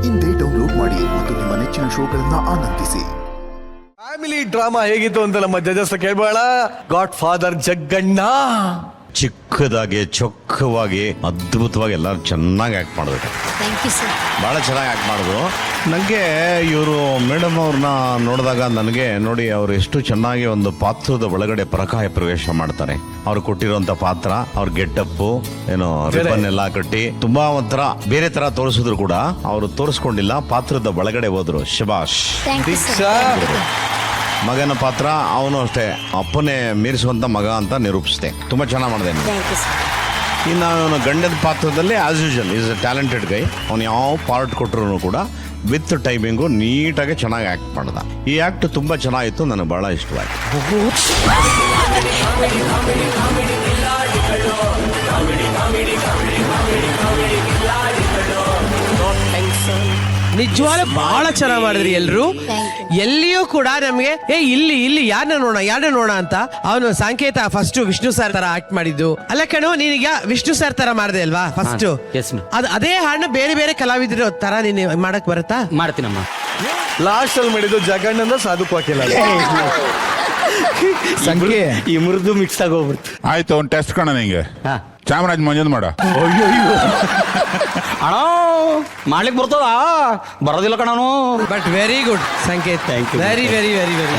ಇಂದೇ ಡೌನ್ಲೋಡ್ ಮಾಡಿ ಮತ್ತು ನಿಮ್ಮ ನೆಚ್ಚಿನ ಶೋಗಳನ್ನ ಆನಂದಿಸಿ. ಫ್ಯಾಮಿಲಿ ಡ್ರಾಮಾ ಹೇಗಿತ್ತು ಅಂತ ನಮ್ಮ ಜಜಸ್ ಕೇಳಬೇಡ. ಗಾಡ್ ಫಾದರ್ ಜಗ್ಗಣ್ಣ ಚಿಕ್ಕದಾಗಿ ಚೊಕ್ಕವಾಗಿ ಅದ್ಭುತವಾಗಿ ಎಲ್ಲ ಚೆನ್ನಾಗಿ ಆ್ಯಕ್ಟ್ ಮಾಡಿದ್ರು. ಭಾಳ ಚೆನ್ನಾಗಿ ಆ್ಯಕ್ಟ್ ಮಾಡಿದ್ರು. ನನಗೆ ಇವರು ಮೇಡಮ್ ಅವ್ರನ್ನ ನೋಡಿದಾಗ ನನಗೆ ನೋಡಿ ಅವರು ಎಷ್ಟು ಚೆನ್ನಾಗಿ ಒಂದು ಪಾತ್ರದ ಒಳಗಡೆ ಪರಕಾಯ ಪ್ರವೇಶ ಮಾಡ್ತಾರೆ. ಅವ್ರು ಕೊಟ್ಟಿರುವಂಥ ಪಾತ್ರ, ಅವ್ರ ಗೆಟಪ್ಪು ಏನೋ ರಿಬನ್ ಎಲ್ಲ ಕಟ್ಟಿ ತುಂಬಾ ಒಂಥರ ಬೇರೆ ತರ ತೋರಿಸಿದ್ರು ಕೂಡ ಅವರು ತೋರಿಸ್ಕೊಂಡಿಲ್ಲ, ಪಾತ್ರದ ಒಳಗಡೆ ಹೋದ್ರು. ಶಬಾಷ್. ಮಗನ ಪಾತ್ರ ಅವನು ಅಷ್ಟೇ ಅಪ್ಪನೇ ಮೀರಿಸುವಂತ ಮಗ ಅಂತ ನಿರೂಪಿಸಿದೆ. ತುಂಬಾ ಚೆನ್ನಾಗಿ ಮಾಡಿದೆ. ಇನ್ನು ಅವನು ಗಂಡದ ಪಾತ್ರದಲ್ಲಿ as usual is a talented guy. ಅವನು ಯಾವ ಪಾರ್ಟ್ ಕೊಟ್ಟರು ಕೂಡ ವಿತ್ ಟೈಮಿಂಗು ನೀಟಾಗಿ ಚೆನ್ನಾಗಿ ಆ್ಯಕ್ಟ್ ಮಾಡ್ದ. ಈ ಆ್ಯಕ್ಟ್ ತುಂಬ ಚೆನ್ನಾಗಿತ್ತು, ನನಗೆ ಭಾಳ ಇಷ್ಟವಾಯಿತು. ನಿಜವಾಗ್ಲೂ ಬಹಳ ಚೆನ್ನಾಗಿ ಮಾಡಿದ್ರಿ ಎಲ್ರು. ಎಲ್ಲಿಯೂ ಕೂಡ ನಮ್ಗೆ ಇಲ್ಲಿ ಯಾರನ್ನ ನೋಡ ಅಂತ ಅವನು ಸಂಕೇತ ಫಸ್ಟ್ ವಿಷ್ಣು ಸರ್ ತರ ಆಕ್ಟ್ ಮಾಡಿದ್ದು ಅಲ್ಲ ಕಣೋ. ನೀನೀಗ ವಿಷ್ಣು ಸರ್ ತರ ಮಾಡಿದೆ ಅಲ್ವಾ ಫಸ್ಟ್, ಅದೇ ಹಾಡನ್ನ ಬೇರೆ ಬೇರೆ ಕಲಾವಿದರು ತರ ನೀನು ಮಾಡಕ್ ಬರುತ್ತಾ? ಮಾಡ್ತೀನಮ್ಮ. ಲಾಸ್ಟ್ ಅಲ್ಲಿ ಮಾಡಿದ್ದು ಜಗಣ್ಣಂದ ಸಾಧುಕ್ವಾಕಿಲ್ಲ ಸಂಖ್ಯೆ ಈ ಮೃದು ಮಿಕ್ಸ್ ಆಗಿ ಹೋಗ್ಬಿಡ್ತು. ಆಯ್ತು, ಒಂದು ಟೆಸ್ಟ್ ಕಣ ನಿಂಗೆ. ಚಾಮರಾಜ್ ಮಂಜನ್ ಮಾಡ. ಅಣ್ಣ ಮಾಡ್ಲಿಕ್ಕೆ ಬರ್ತದ? ಬರೋದಿಲ್ಲ ಕಣನು. But very good Sanket, thank you. Very very very very.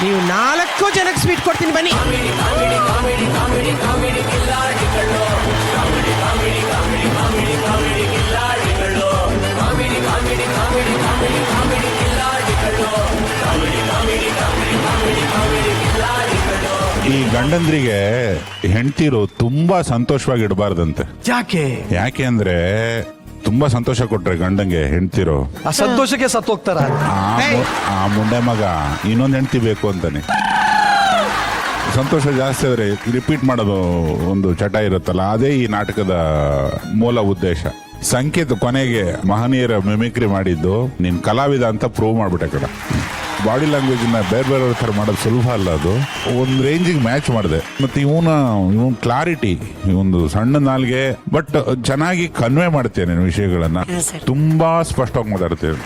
ನೀವು 4 ಜನಕ್ಕೆ ಸ್ವೀಟ್ ಕೊಡ್ತೀನಿ ಬನ್ನಿ. ಈ ಗಂಡಂದ್ರಿಗೆ ಹೆಂಡತಿರು ತುಂಬಾ ಸಂತೋಷವಾಗಿ ಇಡಬಾರ್ದಂತೆ. ಯಾಕೆ ಅಂದ್ರೆ ತುಂಬಾ ಸಂತೋಷ ಕೊಟ್ರೆ ಗಂಡಂಗೆ ಹೆಂಡತಿರು ಆ ಸಂತೋಷಕ್ಕೆ ಸತ್ತೋಗ್ತಾರ. ಆ ಮುಂಡೆ ಮಗ ಇನ್ನೊಂದು ಹೆಂಡತಿ ಬೇಕು ಅಂತಾನೆ. ಸಂತೋಷ ಜಾಸ್ತಿ ಆದ್ರೆ ರಿಪೀಟ್ ಮಾಡೋದು ಒಂದು ಚಟ ಇರುತ್ತಲ್ಲ, ಅದೇ ಈ ನಾಟಕದ ಮೂಲ ಉದ್ದೇಶ. ಸಂಕೇತ ಕೊನೆಗೆ ಮಹನೀಯರ ಮಿಮಿಕ್ರಿ ಮಾಡಿದ್ದು ನೀನ್ ಕಲಾವಿದ ಅಂತ ಪ್ರೂವ್ ಮಾಡ್ಬಿಟ್ಟೆ ಕಡ. ಬಾಡಿ ಲ್ಯಾಂಗ್ವೇಜ್ ನ ಬೇರೆ ಬೇರೆ ಥರ ಮಾಡೋದು ಸುಲಭ ಅಲ್ಲ, ಅದು ಒಂದು ರೇಂಜಿಗೆ ಮ್ಯಾಚ್ ಮಾಡಿದೆ. ಮತ್ತೆ ಇವನ್ ಕ್ಲಾರಿಟಿ, ಒಂದು ಸಣ್ಣ ನಾಲ್ಗೆ ಬಟ್ ಚೆನ್ನಾಗಿ ಕನ್ವೆ ಮಾಡ್ತೇನೆ ವಿಷಯಗಳನ್ನ. ತುಂಬಾ ಸ್ಪಷ್ಟವಾಗಿ ಮಾತಾಡ್ತೇವೆ.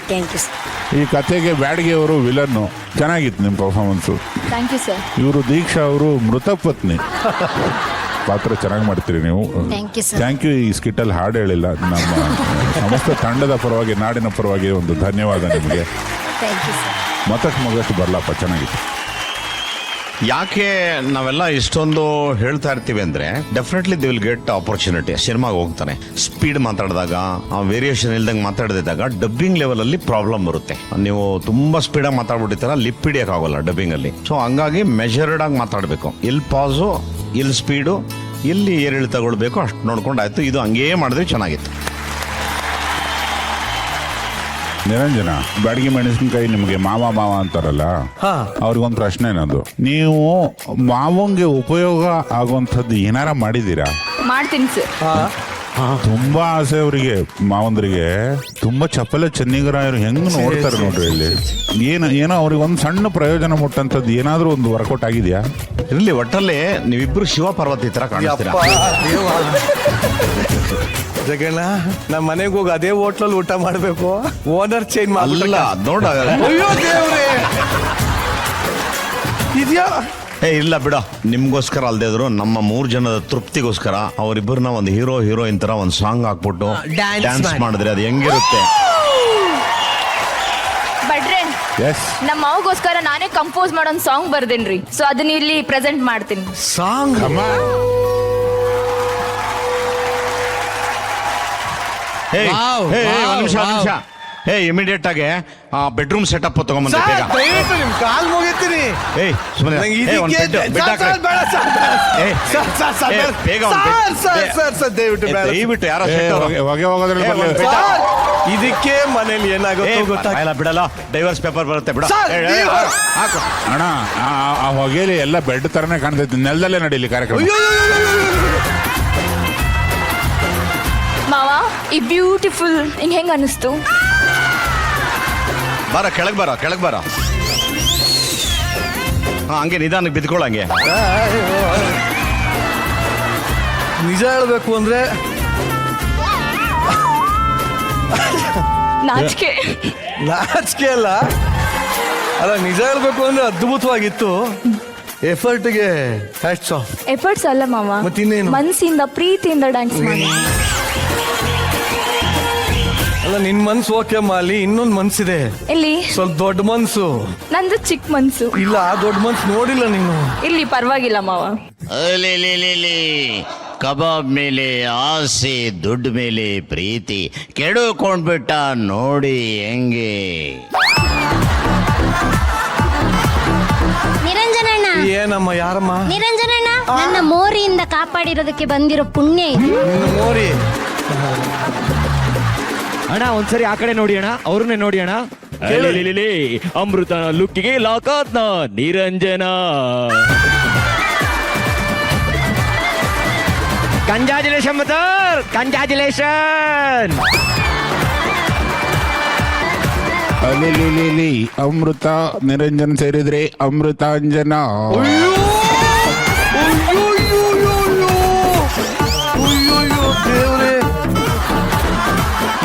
ಈ ಕಥೆಗೆ ಬ್ಯಾಡ್ಗೆ ಅವರು ವಿಲನ್ನು. ಚೆನ್ನಾಗಿತ್ತು ನಿಮ್ಮ ಪರ್ಫಾರ್ಮೆನ್ಸು. ಇವರು ದೀಕ್ಷಾ ಅವರು ಮೃತ ಪತ್ನಿ. ಪಾತ್ರ ಚೆನ್ನಾಗಿ ಮಾಡ್ತೀರಿ ನೀವು. Thank you. ಈ ಸ್ಕಿಟ್ಟಲ್ಲಿ ಹಾಡು ಹೇಳಿಲ್ಲ. ನಮ್ಮ ಸಮಸ್ತ ತಂಡದ ಪರವಾಗಿ, ನಾಡಿನ ಪರವಾಗಿ ಒಂದು ಧನ್ಯವಾದ ನಿಮಗೆ. ಮತ್ತಷ್ಟು ಬರಲಪ್ಪ, ಚೆನ್ನಾಗಿತ್ತು. ಯಾಕೆ ನಾವೆಲ್ಲ ಇಷ್ಟೊಂದು ಹೇಳ್ತಾ ಇರ್ತೀವಿ ಅಂದ್ರೆ definitely the will get opportunity. ಸಿನಿಮಾಗೆ ಹೋಗ್ತಾನೆ, ಸ್ಪೀಡ್ ಮಾತಾಡಿದಾಗ, ವೇರಿಯೇಷನ್ ಇಲ್ದಂಗೆ ಮಾತಾಡದಿದ್ದಾಗ ಡಬ್ಬಿಂಗ್ ಲೆವೆಲ್ ಅಲ್ಲಿ ಪ್ರಾಬ್ಲಮ್ ಬರುತ್ತೆ. ನೀವು ತುಂಬಾ ಸ್ಪೀಡಾಗಿ ಮಾತಾಡ್ಬಿಟ್ಟಿರ್ತಾರ, ಲಿಪ್ ಹಿಡಿಯೋಕ್ಕಾಗಲ್ಲ ಡಬ್ಬಿಂಗ್ ಅಲ್ಲಿ. ಸೊ ಹಂಗಾಗಿ ಮೆಜರ್ಡ್ ಆಗಿ ಮಾತಾಡಬೇಕು. ಇಲ್ಲಿ ಪಾಸು, ಇಲ್ಲಿ ಸ್ಪೀಡು, ಇಲ್ಲಿ ಏರಿಳಿ ತಗೊಳ್ಬೇಕು, ಅಷ್ಟು ನೋಡ್ಕೊಂಡಾಯ್ತು. ಇದು ಹಂಗೇ ಮಾಡಿದ್ರೆ ಚೆನ್ನಾಗಿತ್ತು. ನಿರಂಜನ, ಬ್ಯಾಡಗಿ ಮೆಣಸಿನಕಾಯಿ ನಿಮ್ಗೆ ಮಾವ ಅಂತಾರಲ್ಲ, ಅವ್ರಿಗೊಂದು ಪ್ರಶ್ನೆ ಏನದು, ನೀವು ಮಾವಂಗೆ ಉಪಯೋಗ ಆಗುವಂಥದ್ದು ಏನಾರ ಮಾಡಿದೀರಾ? ಮಾಡ್ತೀನಿ ಸರ್. ತುಂಬಾ ಆಸೆ ಅವರಿಗೆ, ಮಾವಂದ್ರಿಗೆ. ತುಂಬಾ ಚಪ್ಪಲ ಚೆನ್ನಿಗರಾಯರು ಹೆಂಗ್ ನೋಡ್ತಾರೆ ನೋಡ್ರಿ ಇಲ್ಲಿ. ಏನೋ ಅವ್ರಿಗೆ ಒಂದು ಸಣ್ಣ ಪ್ರಯೋಜನ ಮುಟ್ಟಂತದ್ದು ಏನಾದ್ರೂ ಒಂದು ವರ್ಕೌಟ್ ಆಗಿದೆಯಾ? ಇರ್ಲಿ, ಒಟ್ಟಲ್ಲಿ ನೀವಿಬ್ರು ಶಿವ ಪಾರ್ವತಿ ತರ ಕಾಣಿಸ್ತೀರಾ. ಜಗಣ್ಣ, ನಮ್ಮ ಮನೆಗೆ ಹೋಗಿ ಅದೇ ಹೋಟ್ಲಲ್ಲಿ ಊಟ ಮಾಡ್ಬೇಕು. ಓನರ್ ಚೇಂಜ್ ಮಾಡಲ್ಲ ನೋಡ. ಇದೆಯಾ? ಇಲ್ಲ ಬಿಡ, ನಿಮ್ಗೋಸ್ಕರ ಅಲ್ದೇ ಇದ್ರು ನಮ್ಮ 3 ಜನದ ತೃಪ್ತಿಗೋಸ್ಕರ ಅವರಿಬ್ಬರನ್ನ ಒಂದು ಹೀರೋ ಹೀರೋಯಿನ್ ತರ ಒಂದು ಸಾಂಗ್ ಹಾಕ್ಬಿಟ್ಟು ಡ್ಯಾನ್ಸ್ ಮಾಡಿದ್ರೆ ಅದು ಹೆಂಗಿರುತ್ತೆ? ಬಡ್ರೆ, ನಮ್ಮ ಮಾವಗೋಸ್ಕರ ನಾನೇ ಕಂಪೋಸ್ ಮಾಡೋ ಒಂದು ಸಾಂಗ್ ಬರ್ದೇನ್ರಿ. ಸೊ ಅದನ್ನ ಇಲ್ಲಿ ಪ್ರೆಸೆಂಟ್ ಮಾಡ್ತೀನಿ. ಸಾಂಗ್ ನಿಮಿಷ. ಇಮಿಡಿಯೇಟ್ ಆಗಿ ಬೆಡ್ರೂಮ್ ಸೆಟಪ್ ತಗೊಂಡ್ಬಂದ ಬೇಗ. ನಿಮ್ ಕಾಲ್ ಮುಗಿತೀನಿ. ದಯವಿಟ್ಟು ಯಾರೋ ಇದಕ್ಕೆ ಮನೇಲಿ ಏನಾಗುತ್ತೆ ಗೊತ್ತಾಗಲ್ಲ. ಬಿಡಲ್ಲ, ಡೈವರ್ಸ್ ಪೇಪರ್ ಬರುತ್ತೆ. ಬಿಡ ಅಣ್ಣ, ಆ ಹೊಗೆಲಿ ಎಲ್ಲ ಬೆಡ್ ತರನೇ ಕಾಣ್ತೈತಿ. ನೆಲದಲ್ಲೇ ನಡೀಲಿ ಕಾರ್ಯಕ್ರಮ. ಮಾವ, ಈ ಬ್ಯೂಟಿಫುಲ್ ಹಿಂಗ್ ಹೆಂಗ್ ಅನಿಸ್ತು? ಬರ, ಕೆಳಗ್ ಬರ. ಹಂಗೆ ನಿಧಾನಕ್ಕೆ ಬಿದ್ಕೊಳ್ಳಂಗೆ. ನಿಜ ಹೇಳ್ಬೇಕು ಅಂದ್ರೆ ನಾಚಿಕೆ. ನಾಚಿಕೆ ಅಲ್ಲ ನಿಜ ಹೇಳ್ಬೇಕು ಅಂದ್ರೆ ಅದ್ಭುತವಾಗಿತ್ತು. ಎಫರ್ಟ್ಗೆ ಹ್ಯಾಟ್ಸ್ ಆಫ್. ಎಫರ್ಟ್ಸ್ ಅಲ್ಲ ಮಾವ, ಮತ್ತಿನ್ನೇನು? ಮನ್ಸಿಂದ ಪ್ರೀತಿಯಿಂದ ಡ್ಯಾನ್ಸ್ ಮಾಡಿ. ನಿನ್ ಮನ್ಸು ಓಕೆ ಅಮ್ಮ, ಅಲ್ಲಿ ಇನ್ನೊಂದು ಮನ್ಸಿದೆ, ಇಲ್ಲಿ ಸ್ವಲ್ಪ ದೊಡ್ಡ ಮನ್ಸು. ನಂದು ಚಿಕ್ಕ ಮನ್ಸು. ಇಲ್ಲ ಆ ದೊಡ್ಡ ಮನ್ಸು ನೋಡಿಲ್ಲ ನೀನು. ಇಲ್ಲಿ ಪರವಾಗಿಲ್ಲ ಮಾವ. ಕಬಾಬ್ ಮೇಲೆ ಆಸೆ, ದುಡ್ಡು ಮೇಲೆ ಪ್ರೀತಿ, ಕೆಡುಕೊಂಡ್ಬಿಟ್ಟ ನೋಡಿ ಹೆಂಗೆ. ನಿರಂಜನಣ್ಣ, ಏನಮ್ಮ ಯಾರಮ್ಮ? ನಿರಂಜನಣ್ಣ, ನನ್ನ ಮೋರಿಯಿಂದ ಕಾಪಾಡಿರೋದಕ್ಕೆ ಬಂದಿರೋ ಪುಣ್ಯ ಇದು. ನಿನ್ನ ಮೋರಿ. ಅಣ್ಣ ಒಂದ್ಸರಿ ಆ ಕಡೆ ನೋಡಿ ಅಣ್ಣ, ಅವ್ರನ್ನೇ ನೋಡಿ ಅಣ್ಣ. ಅಮೃತನ ಲುಕ್ಕಿಗೆ ಲಾಕಾತ್ನ ನಿರಂಜನ. Congratulation mother, congratulation. ಅಲ್ಲಿ ಅಮೃತ ನಿರಂಜನ್ ಸೇರಿದ್ರೆ ಅಮೃತಾಂಜನ. ದೇವ್ರೆ,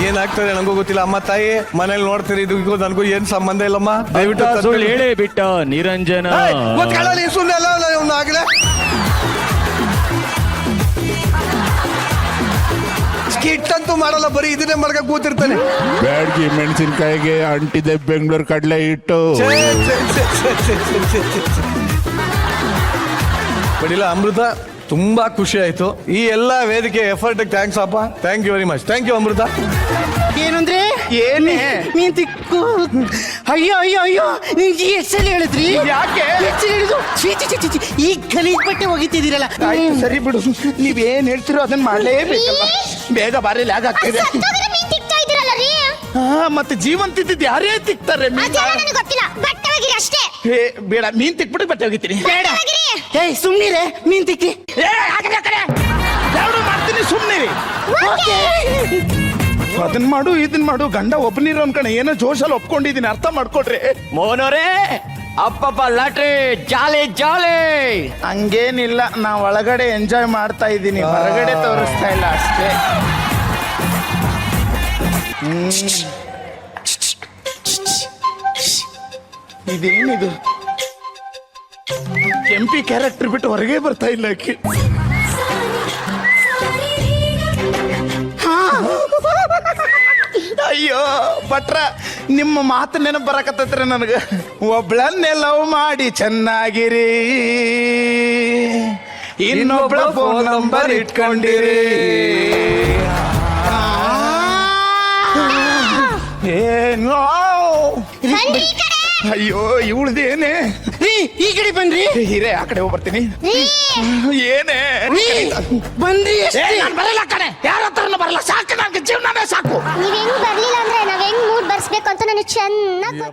ಏನಾಗ್ತದೆ ನನಗೂ ಗೊತ್ತಿಲ್ಲ. ಅಮ್ಮ ತಾಯಿ ಮನೇಲಿ ನೋಡ್ತೀರಿ, ಇದು ನನಗೂ ಏನ್ ಸಂಬಂಧ ಇಲ್ಲಮ್ಮ. ದಯವಿಟ್ಟು ಸುಳ್ಳು ಹೇಳೇ ಬಿಟ್ಟ ನಿರಂಜನ. ಸುಮ್ಮನೆ ಅಲ್ಲ ಆಗ್ಲೇ ಸ್ಕಿಟ್ ಅಂತೂ ಮಾಡಲ್ಲ, ಬರೀ ಇದನ್ನೇ ಮಾಡ್ಕ ಕೂತಿರ್ತಾನೆ. ಬ್ಯಾಡ್ಗಿ ಮೆಣಸಿನ್ಕಾಯಿಗೆ ಅಂಟಿದೆ ಬೆಂಗಳೂರು ಕಡಲೆ ಹಿಟ್ಟು. ಬಡಿಲ್ಲ ಅಮೃತ, ತುಂಬಾ ಖುಷಿ ಆಯ್ತು. ಈ ಎಲ್ಲಾ ವೇದಿಕೆ ಎಫರ್ಟ್ ಥ್ಯಾಂಕ್ಸ್ ಅಪ್ಪ. Thank you very much. Thank you Amrutha. ಏನಂದ್ರೆ ಏನೇ ನೀನ್ ತಿಕ್ಕು. ಅಯ್ಯೋ ಅಯ್ಯೋ ಅಯ್ಯೋ, ನೀನ್ ಎಷ್ಟಲ್ಲಿ ಹೇಳಿದ್ರಿ? ಯಾಕೆ ಹೇಳಿದ್ರು? ಈ ಗಲೀಜ್ ಬಟ್ಟೆ ಒಗಿತಿದ್ದೀರಲ್ಲ. ಸರಿ ಬಿಡು, ನೀವೇನ್ ಹೇಳ್ತಿರೋ ಅದನ್ನ ಮಾಡ್ಲೇಬೇಕಲ್ಲ. ಬೇಗ ಬಾರಿ ಲ್ಯಾಗ್ ಆಗ್ತಿದೆ. ಮತ್ತೆ ಜೀವಂತ ಇದ್ದಿದ್ದು ಯಾರೇ ತಿಕ್ತಾರೆ? ಏ ಬೇಡ, ಮೀನ್ ತಿಕ್ಬಿಟ್ಟು ಬಟ್ಟೆ ಒಗಿತೀನಿ. ಬೇಡ, ಏಯ್ ಸುಮ್ನಿರೆ, ಮೀನ್ ತಿಕ್ಕಿ. ಎರಡು ಮಾಡ್ತೀನಿ, ಸುಮ್ನಿರಿ. ಅದನ್ ಮಾಡು ಇದನ್ ಮಾಡು, ಗಂಡ ಒಬ್ಬನಿರೋ ಅನ್ಕಣ. ಏನೋ ಜೋಶಲ್ಲಿ ಒಪ್ಕೊಂಡಿದೀನಿ, ಅರ್ಥ ಮಾಡ್ಕೊಡ್ರಿ. ಮೋನೋರೇ, ಅಪ್ಪಪ್ಪ ಲಾಟ್ರಿ ಜಾಲಿ ಜಾಲಿ. ಹಂಗೇನಿಲ್ಲ, ನಾ ಒಳಗಡೆ ಎಂಜಾಯ್ ಮಾಡ್ತಾ ಇದ್ದೀನಿ, ಹೊರಗಡೆ ತೋರಿಸ್ತಾ ಇಲ್ಲ ಅಷ್ಟೇ. ಇದೇನಿದು? ಕೆಂಪಿ ಕ್ಯಾರೆಕ್ಟರ್ ಬಿಟ್ಟು ಹೊರಗೆ ಬರ್ತಾ ಇಲ್ಲ ಆಕಿ. ಅಯ್ಯೋ ಭಟ್ರ, ನಿಮ್ಮ ಮಾತು ನೆನಪು ಬರಕತ್ತೈತ್ರಿ ನನಗ. ಒಬ್ಳನ್ನೇ ಲವ್ ಮಾಡಿ ಚೆನ್ನಾಗಿರಿ, ಇನ್ನೊಬ್ಳ ಫೋನ್ ನಂಬರ್ ಇಟ್ಕೊಂಡಿರಿ. ಏನೋ ಅಯ್ಯೋ ಇವಳ್ದೇನೆ. ಈ ಕಡೆ ಬನ್ರಿ. ಹಿರೇ ಆ ಕಡೆ ಹೋಗ್ಬರ್ತೀನಿ. ಏನೇ ಬನ್ರಿ. ಬರಲ್ಲ ಕಡೆ, ಯಾರ ಹತ್ರನೂ ಬರಲ್ಲ. ಸಾಕು, ನನಗೆ ಜೀವನನೇ ಸಾಕು. ನೀವ್ ಹೆಂಗ್ ಬರ್ಲಿಲ್ಲ ಅಂದ್ರೆ ನಾವ್ ಹೆಂಗ್ ಮೂಡ್ ಬರ್ಸ್ಬೇಕು ಅಂತ ನನಗೆ ಚೆನ್ನಾಗಿ